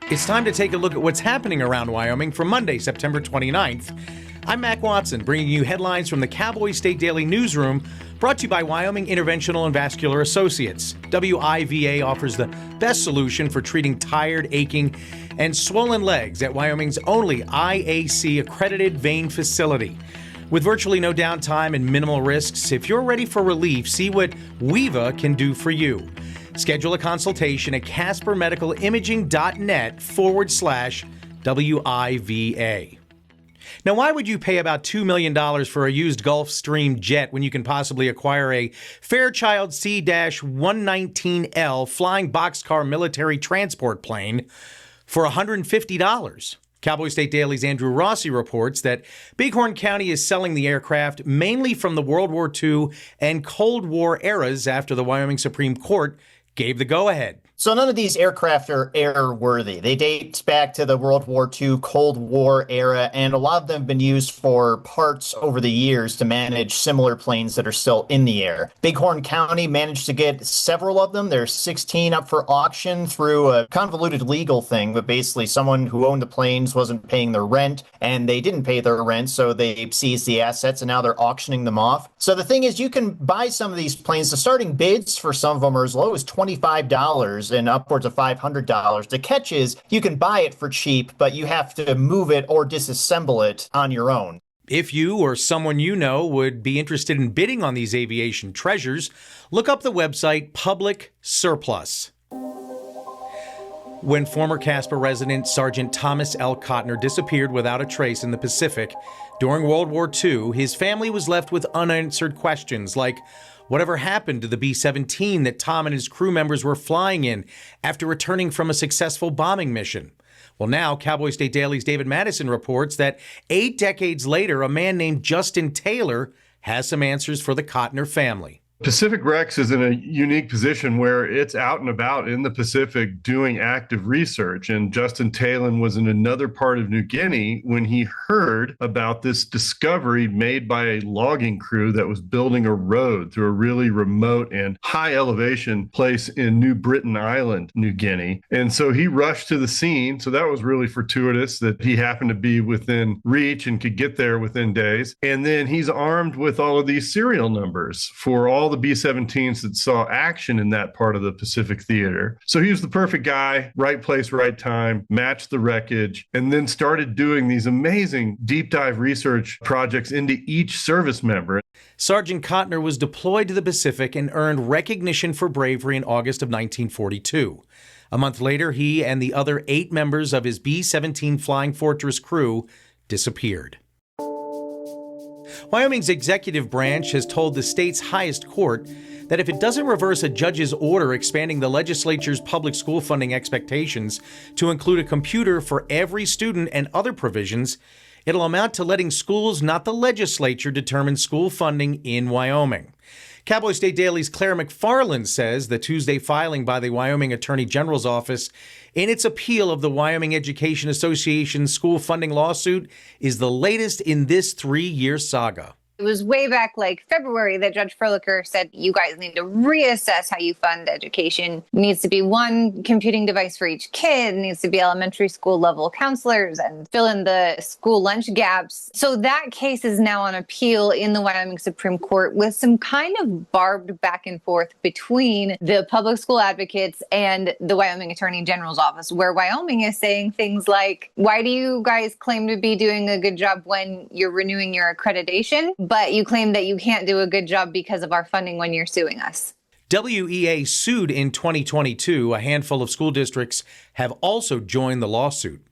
It's time to take a look at what's happening around Wyoming for Monday, September 29th. I'm Mac Watson, bringing you headlines from the Cowboy State Daily Newsroom, brought to you by Wyoming Interventional and Vascular Associates. WIVA offers the best solution for treating tired, aching, and swollen legs at Wyoming's only IAC-accredited vein facility. With virtually no downtime and minimal risks, if you're ready for relief, see what WIVA can do for you. Schedule a consultation at caspermedicalimaging.net/WIVA. Now, why would you pay about $2 million for a used Gulfstream jet when you can possibly acquire a Fairchild C-119L flying boxcar military transport plane for $150? Cowboy State Daily's Andrew Rossi reports that Bighorn County is selling the aircraft mainly from the World War II and Cold War eras after the Wyoming Supreme Court gave the go-ahead. So none of these aircraft are airworthy. They date back to the World War II Cold War era, and a lot of them have been used for parts over the years to manage similar planes that are still in the air. Bighorn County managed to get several of them. There's 16 up for auction through a convoluted legal thing, but basically someone who owned the planes wasn't paying their rent, and they didn't pay their rent, so they seized the assets, and now they're auctioning them off. So the thing is, you can buy some of these planes. The starting bids for some of them are as low as $25 and upwards of $500. The catch is you can buy it for cheap, but you have to move it or disassemble it on your own. If you or someone you know would be interested in bidding on these aviation treasures, look up the website Public Surplus. When former Casper resident Sergeant Thomas L. Cotner disappeared without a trace in the Pacific during World War II, his family was left with unanswered questions like, whatever happened to the B-17 that Tom and his crew members were flying in after returning from a successful bombing mission? Well, now Cowboy State Daily's David Madison reports that 8 decades later, a man named Justin Taylor has some answers for the Cotner family. Pacific Rex is in a unique position where it's out and about in the Pacific doing active research. And Justin Taylor was in another part of New Guinea when he heard about this discovery made by a logging crew that was building a road through a really remote and high elevation place in New Britain Island, New Guinea. And so he rushed to the scene. So that was really fortuitous that he happened to be within reach and could get there within days. And then he's armed with all of these serial numbers for all the B-17s that saw action in that part of the Pacific theater. So he was the perfect guy, right place, right time, matched the wreckage, and then started doing these amazing deep dive research projects into each service member. Sergeant Cotner was deployed to the Pacific and earned recognition for bravery in August of 1942. A month later, he and the other 8 members of his B-17 Flying Fortress crew disappeared. Wyoming's executive branch has told the state's highest court that if it doesn't reverse a judge's order expanding the legislature's public school funding expectations to include a computer for every student and other provisions, it'll amount to letting schools, not the legislature, determine school funding in Wyoming. Cowboy State Daily's Claire McFarland says the Tuesday filing by the Wyoming Attorney General's office in its appeal of the Wyoming Education Association's school funding lawsuit is the latest in this 3-year saga. It was way back like February that Judge Furlicker said, you guys need to reassess how you fund education. It needs to be one computing device for each kid. It needs to be elementary school level counselors and fill in the school lunch gaps. So that case is now on appeal in the Wyoming Supreme Court with some kind of barbed back and forth between the public school advocates and the Wyoming Attorney General's office, where Wyoming is saying things like, why do you guys claim to be doing a good job when you're renewing your accreditation? But you claim that you can't do a good job because of our funding when you're suing us. WEA sued in 2022. A handful of school districts have also joined the lawsuit.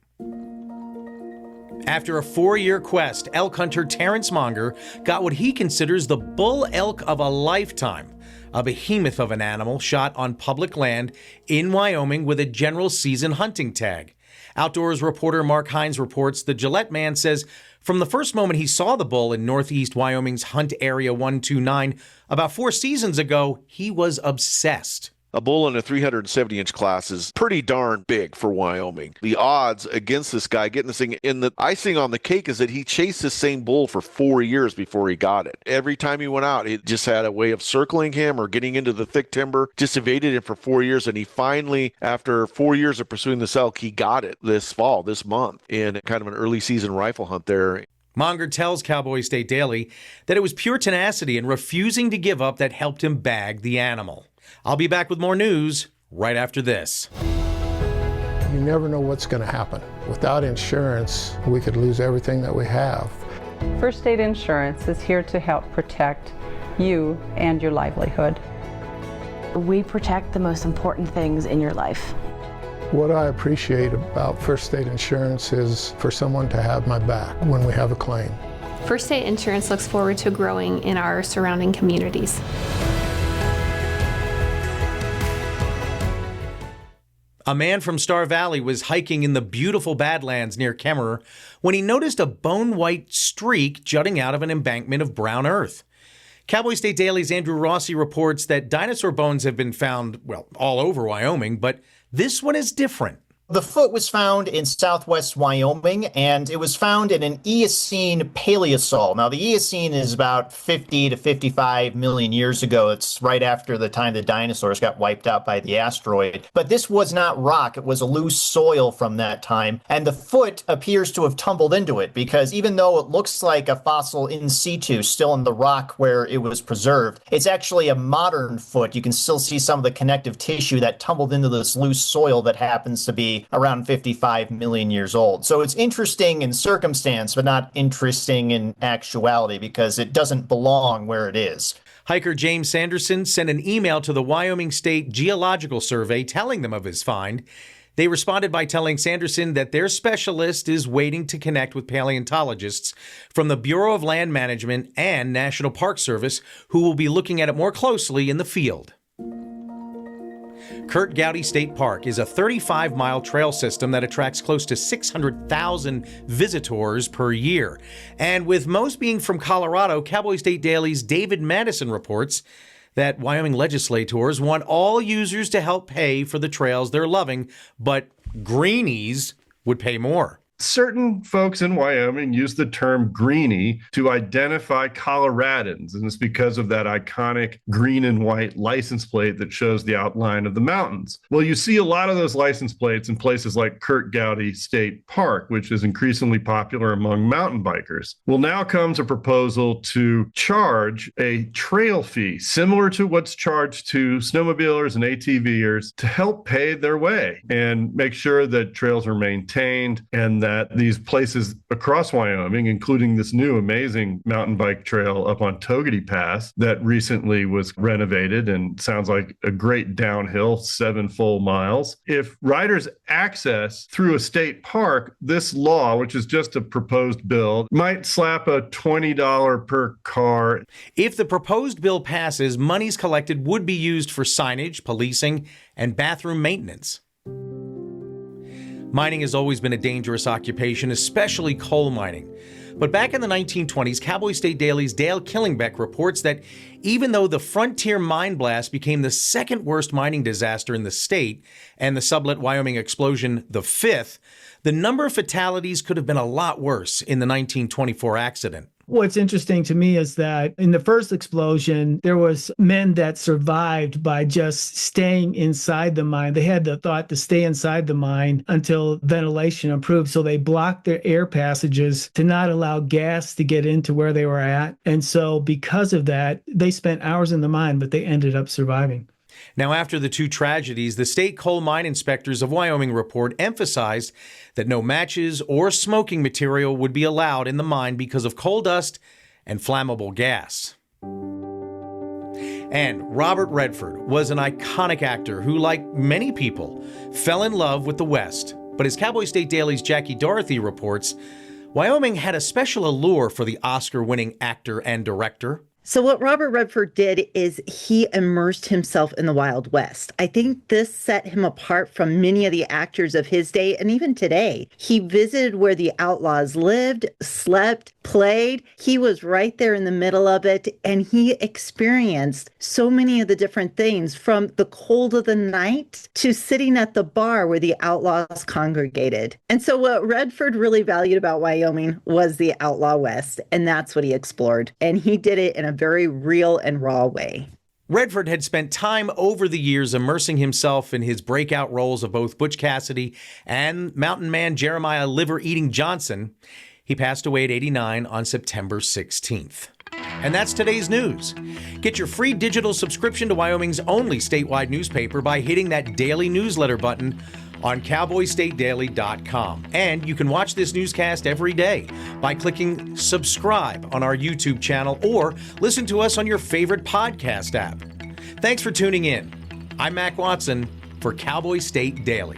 After a 4-year quest, elk hunter Terrence Monger got what he considers the bull elk of a lifetime, a behemoth of an animal shot on public land in Wyoming with a general season hunting tag. Outdoors reporter Mark Hines reports the Gillette man says from the first moment he saw the bull in northeast Wyoming's Hunt Area 129 about 4 seasons ago, he was obsessed. A bull in a 370-inch class is pretty darn big for Wyoming. The odds against this guy getting this thing, and the icing on the cake is that he chased the same bull for 4 years before he got it. Every time he went out, it just had a way of circling him or getting into the thick timber, just evaded him for 4 years. And he finally, after 4 years of pursuing this elk, he got it this month, in kind of an early season rifle hunt there. Monger tells Cowboy State Daily that it was pure tenacity and refusing to give up that helped him bag the animal. I'll be back with more news right after this. You never know what's going to happen. Without insurance, we could lose everything that we have. First State Insurance is here to help protect you and your livelihood. We protect the most important things in your life. What I appreciate about First State Insurance is for someone to have my back when we have a claim. First State Insurance looks forward to growing in our surrounding communities. A man from Star Valley was hiking in the beautiful Badlands near Kemmerer when he noticed a bone-white streak jutting out of an embankment of brown earth. Cowboy State Daily's Andrew Rossi reports that dinosaur bones have been found, all over Wyoming, but this one is different. The foot was found in southwest Wyoming, and it was found in an Eocene paleosol. Now, the Eocene is about 50 to 55 million years ago. It's right after the time the dinosaurs got wiped out by the asteroid. But this was not rock. It was a loose soil from that time. And the foot appears to have tumbled into it because even though it looks like a fossil in situ, still in the rock where it was preserved, it's actually a modern foot. You can still see some of the connective tissue that tumbled into this loose soil that happens to be around 55 million years old. So it's interesting in circumstance, but not interesting in actuality because it doesn't belong where it is. Hiker James Sanderson sent an email to the Wyoming State Geological Survey telling them of his find. They responded by telling Sanderson that their specialist is waiting to connect with paleontologists from the Bureau of Land Management and National Park Service who will be looking at it more closely in the field. Curt Gowdy State Park is a 35-mile trail system that attracts close to 600,000 visitors per year. And with most being from Colorado, Cowboy State Daily's David Madison reports that Wyoming legislators want all users to help pay for the trails they're loving, but greenies would pay more. Certain folks in Wyoming use the term greenie to identify Coloradans, and it's because of that iconic green and white license plate that shows the outline of the mountains. Well, you see a lot of those license plates in places like Curt Gowdy State Park, which is increasingly popular among mountain bikers. Well, now comes a proposal to charge a trail fee, similar to what's charged to snowmobilers and ATVers, to help pay their way and make sure that trails are maintained and that these places across Wyoming, including this new amazing mountain bike trail up on Togety Pass that recently was renovated and sounds like a great downhill, 7 full miles. If riders access through a state park, this law, which is just a proposed bill, might slap a $20 per car. If the proposed bill passes, monies collected would be used for signage, policing, and bathroom maintenance. Mining has always been a dangerous occupation, especially coal mining. But back in the 1920s, Cowboy State Daily's Dale Killingbeck reports that even though the Frontier Mine Blast became the second worst mining disaster in the state and the Sublette, Wyoming explosion the fifth, the number of fatalities could have been a lot worse in the 1924 accident. What's interesting to me is that in the first explosion, there was men that survived by just staying inside the mine. They had the thought to stay inside the mine until ventilation improved. So they blocked their air passages to not allow gas to get into where they were at. And so because of that, they spent hours in the mine, but they ended up surviving. Now, after the two tragedies, the State Coal Mine Inspectors of Wyoming report emphasized that no matches or smoking material would be allowed in the mine because of coal dust and flammable gas. And Robert Redford was an iconic actor who, like many people, fell in love with the West. But as Cowboy State Daily's Jackie Dorothy reports, Wyoming had a special allure for the Oscar-winning actor and director. So what Robert Redford did is he immersed himself in the Wild West. I think this set him apart from many of the actors of his day and even today. He visited where the outlaws lived, slept, played. He was right there in the middle of it, and he experienced so many of the different things, from the cold of the night to sitting at the bar where the outlaws congregated. And so what Redford really valued about Wyoming was the Outlaw West, and that's what he explored. And he did it in a very real and raw way. Redford had spent time over the years immersing himself in his breakout roles of both Butch Cassidy and Mountain Man Jeremiah Liver-Eating Johnson. He passed away at 89 on September 16th. And that's today's news. Get your free digital subscription to Wyoming's only statewide newspaper by hitting that daily newsletter button on cowboystatedaily.com. And you can watch this newscast every day by clicking subscribe on our YouTube channel or listen to us on your favorite podcast app. Thanks for tuning in. I'm Mac Watson for Cowboy State Daily.